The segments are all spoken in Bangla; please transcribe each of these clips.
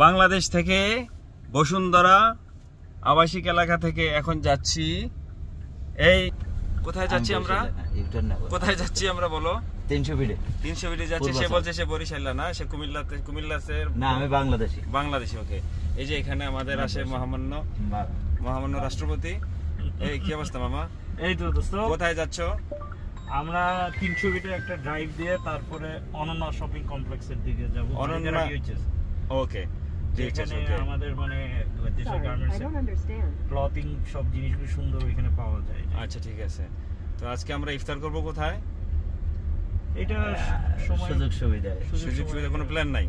বাংলাদেশ থেকে বসুন্ধরা আবাসিক এলাকা থেকে এখন যাচ্ছি এই কোথায় যাচ্ছি আমরা? কোথায় যাচ্ছি আমরা বলো? 300 ফিটে। 300 ফিটে যাচ্ছি। সে বলছে সে বরিশাল না, সে কুমিল্লাতে। না, আমি বাংলাদেশি। ওকে, এই যে এখানে আমাদের আসে মহামান্য রাষ্ট্রপতি। এই কি অবস্থা মামা? এই তো দোস্ত, কোথায় যাচ্ছ? আমরা 300 ফিটে একটা ড্রাইভ দিয়ে তারপরে অনন্য শপিং কমপ্লেক্সের দিকে যাব। ওকে, যেখানে আমাদের মানে দেশের গার্মেন্টস ক্লথিং সব জিনিসগুলো সুন্দর ওইখানে পাওয়া যায়। আচ্ছা ঠিক আছে। তো আজকে আমরা ইফতার করব কোথায়? এটা সুযোগ সুবিধা কোনো প্ল্যান নাই?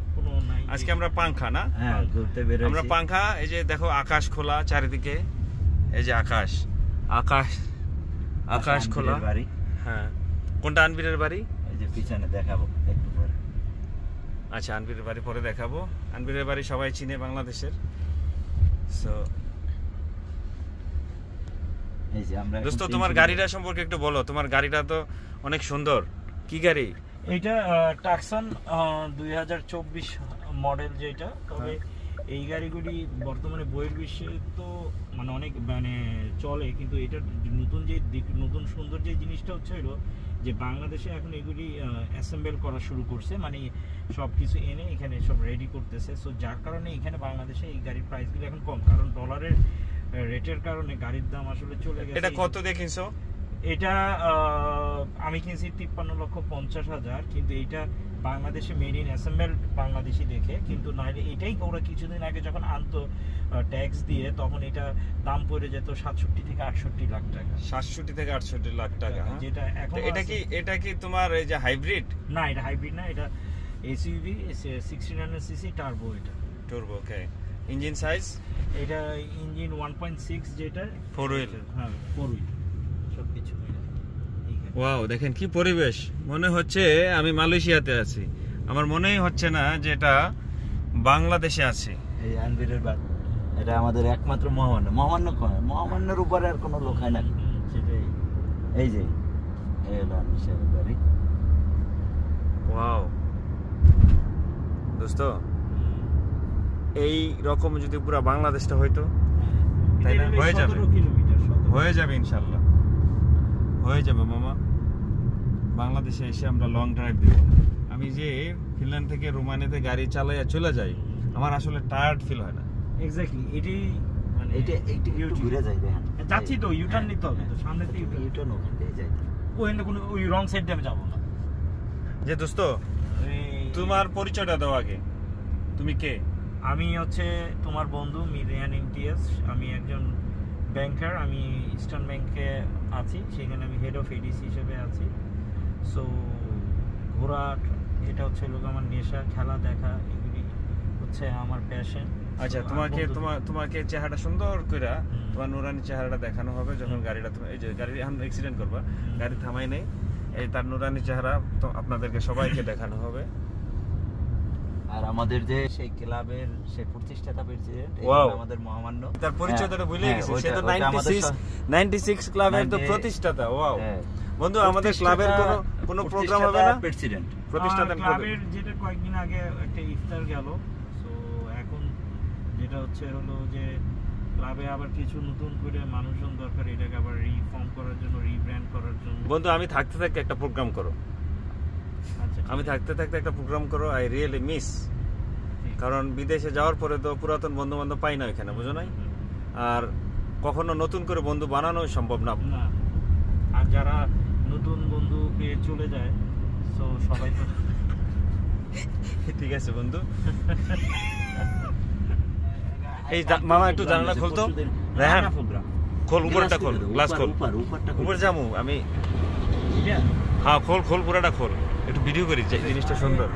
আজকে আমরা পাংখা না? হ্যাঁ, ঘুরতে বের হইছি। আমরা পাংখা, এই যে দেখো আকাশ খোলা চারিদিকে, এই যে আকাশ খোলা। হ্যাঁ, কোনটা আনবীরের বাড়ি? এই যে পিছনে দেখাবো একটু পরে। আচ্ছা, আনবীরের বাড়ি পরে দেখাবো। আনবীরের বাড়ি সবাই চিনে বাংলাদেশের। সো এই যে আমরা দোস্ত, তোমার গাড়িটা সম্পর্কে একটু বলো। তোমার গাড়িটা তো অনেক সুন্দর। কি গাড়ি এইটা? টাকসন 2024 মডেল যেটা। তবে এই গাড়িগুলি বর্তমানে বইয়ের বিশ্বে তো মানে অনেক মানে চলে, কিন্তু এটা নতুন সুন্দর যে জিনিসটা হচ্ছে হলো যে বাংলাদেশে এখন এগুলি অ্যাসেম্বল করা শুরু করছে, মানে সব কিছু এনে এখানে সব রেডি করতেছে। সো যার কারণে এখানে বাংলাদেশে এই গাড়ির প্রাইসগুলো এখন কম, কারণ ডলারের রেটের কারণে গাড়ির দাম আসলে চলে গেছে। এটা কত দেখিছো? এটা আমি কিনছি 53,50,000, কিন্তু এইটা বাংলাদেশে মেড ইন অ্যাসেম্বল বাংলাদেশি দেখে। কিন্তু নাহলে এটাই ওরা কিছুদিন আগে যখন আনতো ট্যাক্স দিয়ে, তখন এটা দাম পড়ে যেত 67 থেকে 68 লাখ টাকা। 67 থেকে 68 লাখ টাকা, যেটা এখন এটা কি তোমার এই যে হাইব্রিড? না, এটা হাইব্রিড না, এটা এসইউভি 1600 সিসি টার্বো। এটা টার্বো। ওকে, ইঞ্জিন সাইজ? এটা ইঞ্জিন 1.6, যেটা 4 হুইল। হ্যাঁ, 4 হুইল সবকিছু। ওয়াও, দেখেন কি পরিবেশ! মনে হচ্ছে আমি মালয়েশিয়াতে আছি। আমার মনেই হচ্ছে না যে এটা বাংলাদেশে আছে। এই আনবীরের বাড়ি, এটা আমাদের একমাত্র মহামান্যর উপরে আর কোনো লোক হয় না। সেটাই এই যে আনবীরের বাড়ি। ওয়াও দোস্ত, এই রকম যদি পুরো বাংলাদেশটা হইতো, তাই না? হয়ে যাবে ইনশাল্লাহ, হয়ে যাবে মামা। বাংলাদেশে এসে আমরা লং ড্রাইভ দিব। আমি যে ফিনল্যান্ড থেকে রোমানিয়াতে গাড়ি চালাইয়া চলে যাই, আমার আসলে টায়ার্ড ফিল হয় না। এক্স্যাক্টলি, এটাই মানে এইটা ঘুরে যাই। দেখেন যাচ্ছি তো, ইউটার্ন নিতে হবে তো, সামনে থেকে ইউটার্ন ওখান থেকে যাই। ওই রং সাইড দিয়ে আমি যাবো না। যে দোস্ত, তোমার পরিচয়টা দাও আগে। তুমি কে? আমি হচ্ছে তোমার বন্ধু মিলিয়ান ইমতিয়াজ। আমি একজন ব্যাংকার। আমি ইস্টার্ন ব্যাংকে আছি, সেখানে আমি হেড অফ এডিসি হিসেবে আছি। সো ঘোরা, এটা হচ্ছে লোক আমার নেশা, খেলা দেখা, এগুলি হচ্ছে আমার প্যাশন। আচ্ছা, তোমাকে চেহারাটা সুন্দর করে, তোমার নুরানি চেহারাটা দেখানো হবে যখন গাড়িটা, এই যে গাড়ি এখন অ্যাক্সিডেন্ট করবা, গাড়ি থামাই নেই, এই তার নুরানি চেহারা তো আপনাদেরকে সবাইকে দেখানো হবে। আর আমাদের যে সেই ক্লাবের সেই প্রতিষ্ঠাতা প্রেসিডেন্ট, আমাদের মহামান্য, তার পরিচয়টা ভুলে গেছি। সে তো 96 ক্লাবের তো প্রতিষ্ঠাতা। ওয়াও বন্ধু, আমাদের ক্লাবের কোনো প্রোগ্রাম হবে না? প্রেসিডেন্ট প্রতিষ্ঠাতা ক্লাবের যেটা কয়েকদিন আগে একটা ইফতার গেল। সো এখন যেটা হচ্ছে হলো যে ক্লাবে আবার কিছু নতুন করে মানুষজন দরকার, এটাকে আবার রিফর্ম করার জন্য, রিব্র্যান্ড করার জন্য। বন্ধু, আমি থাকতে একটা প্রোগ্রাম করো। আমি থাকতে একটা প্রোগ্রাম করো। আই রিয়েলি মিস, কারণ বিদেশে যাওয়ার পরে তো পুরাতন বন্ধু বান্ধব পাই না এখানে, বুঝো নাই? আর কখনো নতুন করে বন্ধু বানানো সম্ভব না। আর যারা নতুন বন্ধু পেয়ে চলে যায়, তো সবাই তো ঠিক আছে বন্ধু। এই মামা একটু জানালা খুলতো। রেহান, খোল, উপরটা খোল, গ্লাস খোল। উপরে যাবো আমি। হ্যাঁ, খোল, পুরাটা খোল, একটু ভিডিও করি, জিনিসটা সুন্দর।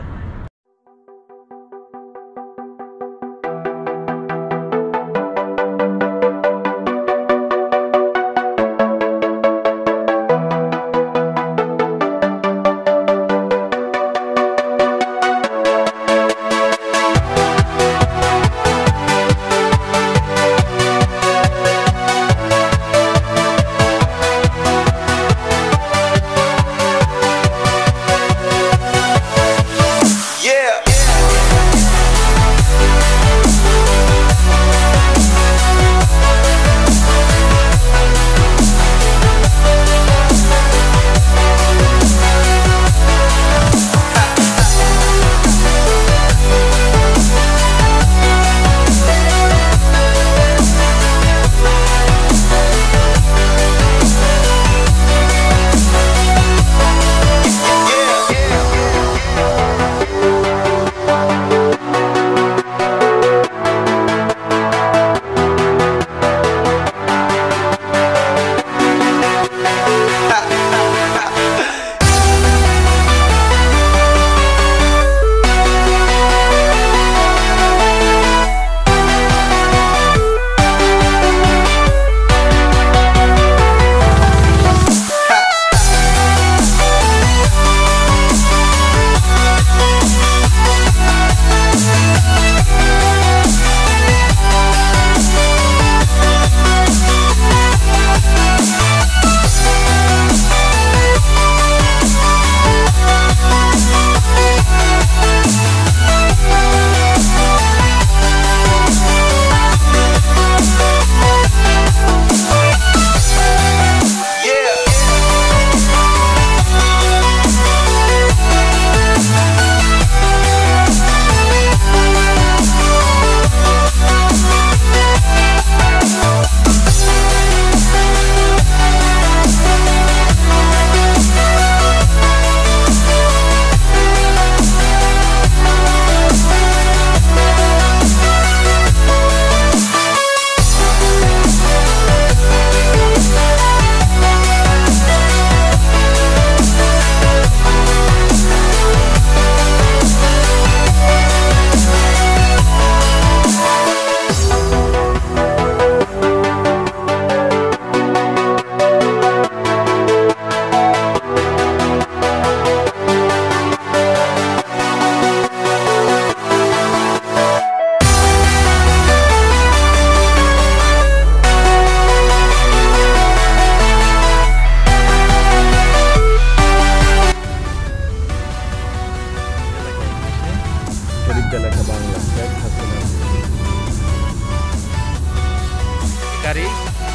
গাড়ি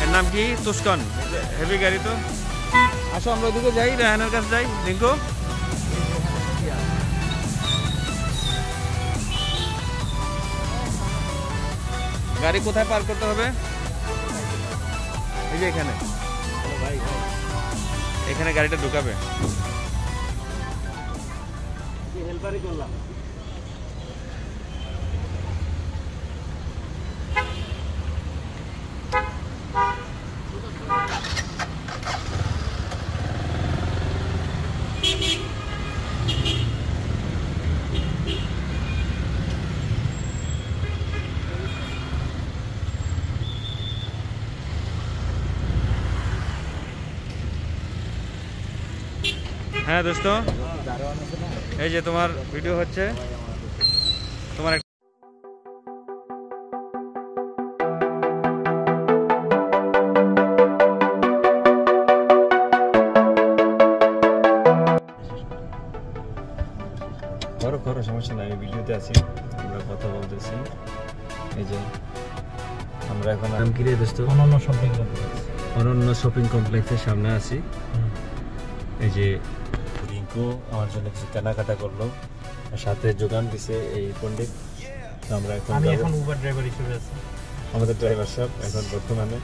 এর নাম কি? তুস্কন। হেভি গাড়ি তো। আসো আমরা ওদিকে যাই, রায়হানের কাছে যাই। রিঙ্কু গাড়ি কোথায় পার্ক করতে হবে? এই যে এখানে, এখানে গাড়িটা ঢুকাবে। হেল্পারই করলাম। হ্যাঁ দোস্ত, এই যে তোমার ভিডিও হচ্ছে। তোমার করো করো, সমস্যা নাই, আমি ভিডিওতে আছি, আমরা কথা বলতেছি। এই যে আমরা এখন নাম কি রে দোস্ত? অনন্য শপিং কমপ্লেক্স। অনন্য শপিং কমপ্লেক্সের সামনে আছি। এই যে রিঙ্কু আমার জন্য কিছু কেনাকাটা করলো, সাথে যোগান দিছে এই পণ্ডিত। আমরা এখন উবার ড্রাইভার হিসেবে আছি, আমাদের ড্রাইভার সাহেব এখন বর্তমানে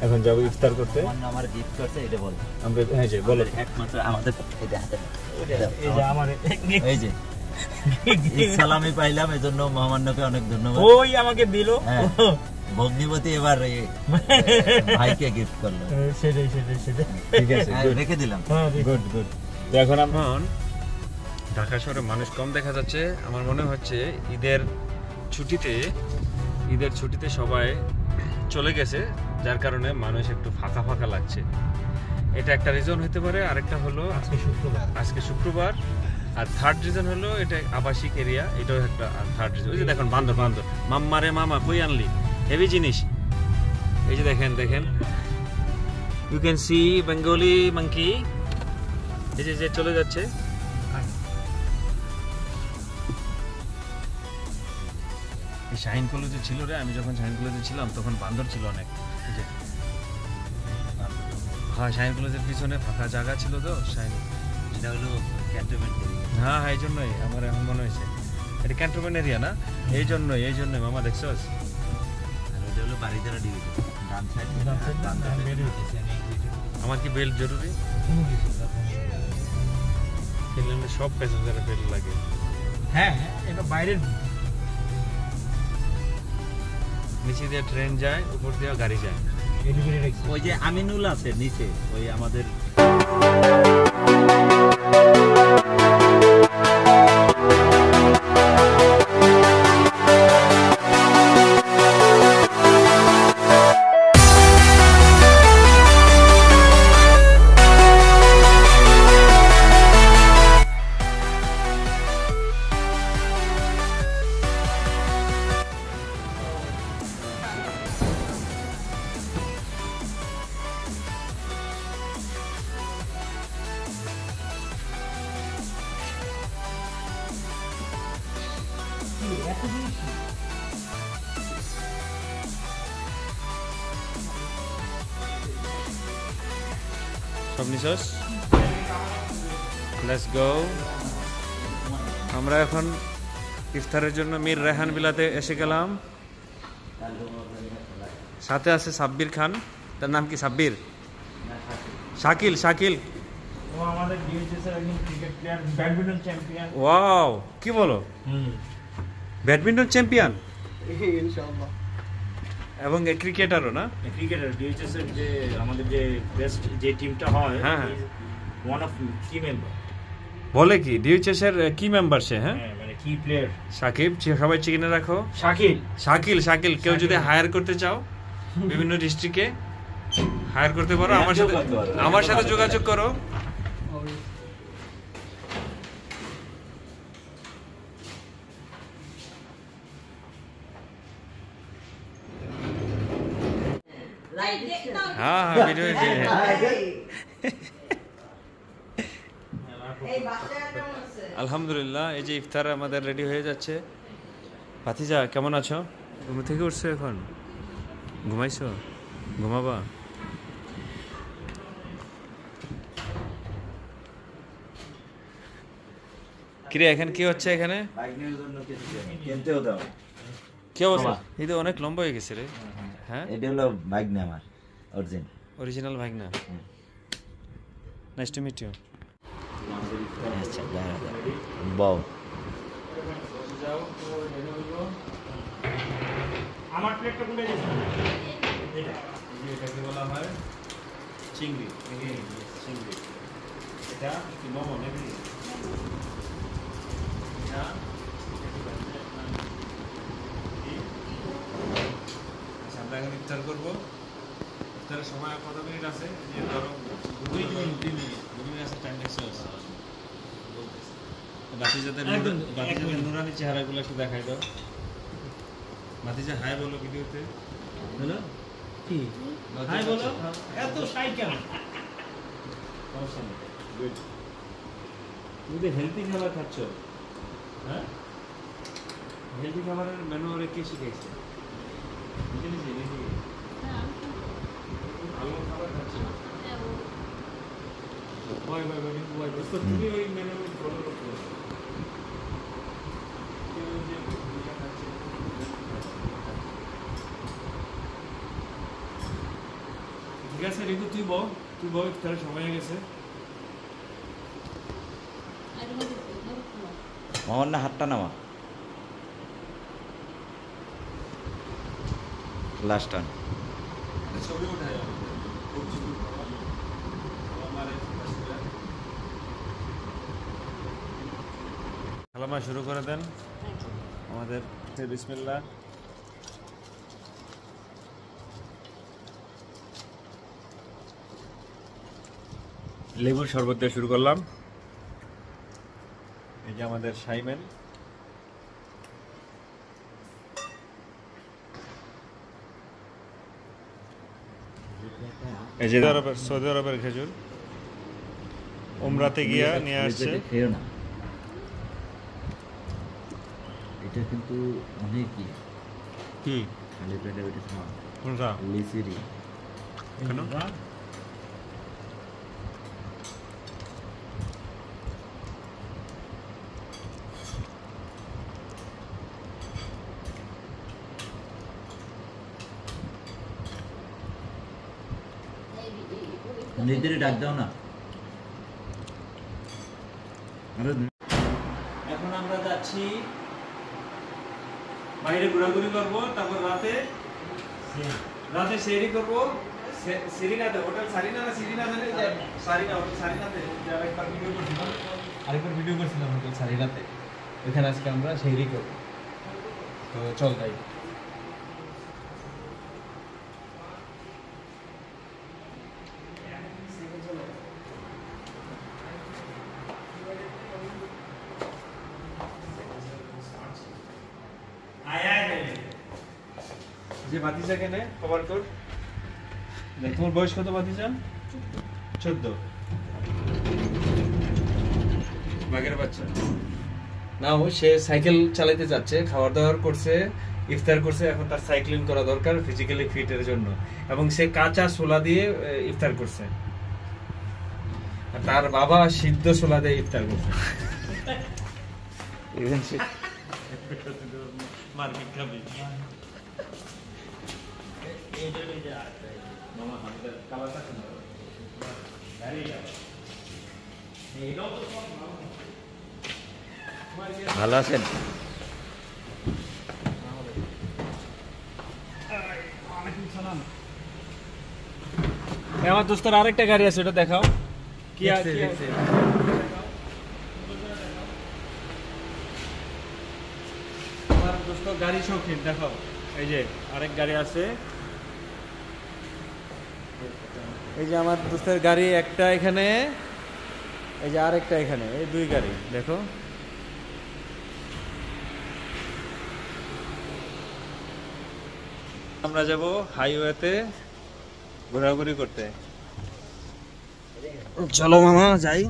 এখন যাবো ইফতার করতে। আমার গিফট করছে এটা বল। আমরা হ্যাঁ যে বলো, একমাত্র আমাদের এটা হাতে এই যে আমার এই যে সালামি পাইলাম, এজন্য মহামান্যকে অনেক ধন্যবাদ। ওই আমাকে দিল ভগ্নিপতি, এবার ভাইকে গিফট করলো। সেটাই সেটাই সেটাই, ঠিক আছে, রেখে দিলাম। Good good. তো এখন ঢাকা শহরে মানুষ কম দেখা যাচ্ছে। আমার মনে হচ্ছে ঈদের ছুটিতে সবাই চলে গেছে, যার কারণে মানুষ একটু ফাঁকা ফাঁকা লাগছে। এটা একটা রিজন হতে পারে। আরেকটা হলো আজকে শুক্রবার। আর থার্ড রিজন হলো এটা আবাসিক এরিয়া, এটাও একটা থার্ড রিজন। ওই যে দেখুন বান্দর বান্দর, মাম্মা রে মামা কই আনলি, হেভি জিনিস। এই যে দেখেন দেখেন, you can see Bengali monkey. এই যে চলে যাচ্ছে। এই শাহিন কলেজে ছিল রে, আমি যখন শাহিন কলেজে ছিলাম তখন বান্দর ছিল অনেক। হ্যাঁ, শাহিন কলেজের পিছনে ফাঁকা জায়গা ছিল তো, শাহিন এটা হলো ক্যান্টনমেন্ট এরিয়া। হ্যাঁ হ্যাঁ, এই জন্যই আমার এখন মনে হয়েছে এটা ক্যান্টনমেন্ট এরিয়া না। এই জন্যই মামা দেখছো। আর এটা হলো বাড়িধারা ডিভিশন, ডান সাইড। আমার কি বেল্ট জরুরি? ফিনল্যান্ডে সব প্যাসেঞ্জারের বেল্ট লাগে। হ্যাঁ, এটা বাইরের। নিচে দিয়ে ট্রেন যায়, উপর দিয়ে গাড়ি যায়। ওই যে আমিনুল আছে নিচে, ওই আমাদের সব নিছস। Let's go. আমরা এখন ইফতারের জন্য মীর রেহান বিলাতে এসে গেলাম। সাথে আছে সাব্বির খান। তার নাম কি? সাব্বির? শাকিল। শাকিল ও আমাদের ডিএইচএস এর একজন cricket player, badminton champion. Wow, কি বলো? ব্যাডমিন্টন চ্যাম্পিয়ন ইনশাআল্লাহ। এবং ক্রিকেটারও না? ক্রিকেটার ডিএইচএস এর যে আমাদের যে বেস্ট যে টিমটা হয়, হ্যাঁ, ওয়ান অফ কি মেম্বার। বলে কি ডিএইচএস এর কি মেম্বার সে? হ্যাঁ, মানে কি প্লেয়ার। সাকিব, সবাই চিনে রাখো। শাকিল শাকিল শাকিল কেউ যদি হায়ার করতে চাও বিভিন্ন ডিস্ট্রিক্টে হায়ার করতে পারো, আমার সাথে যোগাযোগ করো। হ্যাঁ হ্যাঁ, ভিডিও আলহামদুলিল্লাহ। এই যে ইফতার আমাদের রেডি হয়ে যাচ্ছে। ভাতিজা কেমন আছো? ঘুম থেকে উঠছো এখন? ঘুমাইছো? ঘুমাবা? কিরে এখন কি হচ্ছে এখানে? কিনতেও দাও। কি অবস্থা? এই তো অনেক লম্বা হয়ে গেছে রে। হ্যাঁ এটা হলো বাইক না আমার অরিজিন অরিজিনাল ভাগ না। Nice to meet you. আচ্ছা বাও আমার প্লেটটা কোনটা দিয়েছেন? এটাকে বলা হয় চিংড়ি। চিংড়ি এটা কি মোমো নাকি? আমরা এখন ইফতার করবো। ইফতারের সময় কত মিনিট আছে? ধরো 2 মিনিট আছে, টাইম দেখছো? বাতিজাদের নুরানি চেহারাগুলো একটু দেখাই দাও। বাতিজা হাই বলো ভিডিওতে। হ্যালো কি হাই বলো, এত শাই কেন? গুড। তুমি তো হেলদি খাবার খাচ্ছ, হ্যাঁ? হেলদি খাবারের মেনু ওরা কে শিখেছে? ভালো খাবার খাচ্ছ। তুমি ওই মেনু ফলো করতে পারো। ঠিক আছে রিতু, তুই বল ইফতারের সময় হয়ে গেছে। আমার না হাতটা নামা লাস্ট টান ছবি উঠায় খালামা শুরু করে দেন আমাদের বিসমিল্লাহ। লেবুর শরবত দিয়ে শুরু করলাম। এই যে আমাদের শাইমেন, এই যে সৌদি আরবের খেজুর উমরাতে গিয়া নিয়ে আসছে। খেও না, এটা কিন্তু অনেক কি খালি পেটে ওইটা খাওয়া কোনটা? লিচিরি কেন? নিজেরই ডাক দাও না। এখন আমরা যাচ্ছি বাইরে ঘোরাঘুরি করবো, তারপর রাতে সেরি করবো সিরিনাতে, হোটেল সারিনা না সিরিনাতে, সারিনা হোটেল সারিনাতে আরেকবার ভিডিও করছিলাম হোটেল সারিনাতে। ওইখানে আজকে আমরা সেরি করবো, তো চল তাই। যে ভাতিজা কেনে কভার কর। তোমার বয়স কত ভাতিজা? 14। বাগের বাচ্চা না, ও সে সাইকেল চালাতে যাচ্ছে, খাওয়ার দাওয়ার করছে, ইফতার করছে। এখন তার সাইক্লিং করা দরকার ফিজিক্যালি ফিটের জন্য, এবং সে কাঁচা ছোলা দিয়ে ইফতার করছে। তার বাবা সিদ্ধ ছোলা দিয়ে ইফতার করছে। মার্কেট খাবি ভালো আছেন? আমার দোস্তের আরেকটা গাড়ি আছে, ওটা দেখাও। কি আমার দোস্ত গাড়ি শৌখিন, দেখাও। এই যে আরেক গাড়ি আছে, এই যে আমার দোস্তের গাড়ি একটা এখানে, এই যে আরেকটা এখানে, এই 2 গাড়ি দেখো। আমরা যাব হাইওয়েতে ঘোরাঘুরি করতে। চলো মামা যাই।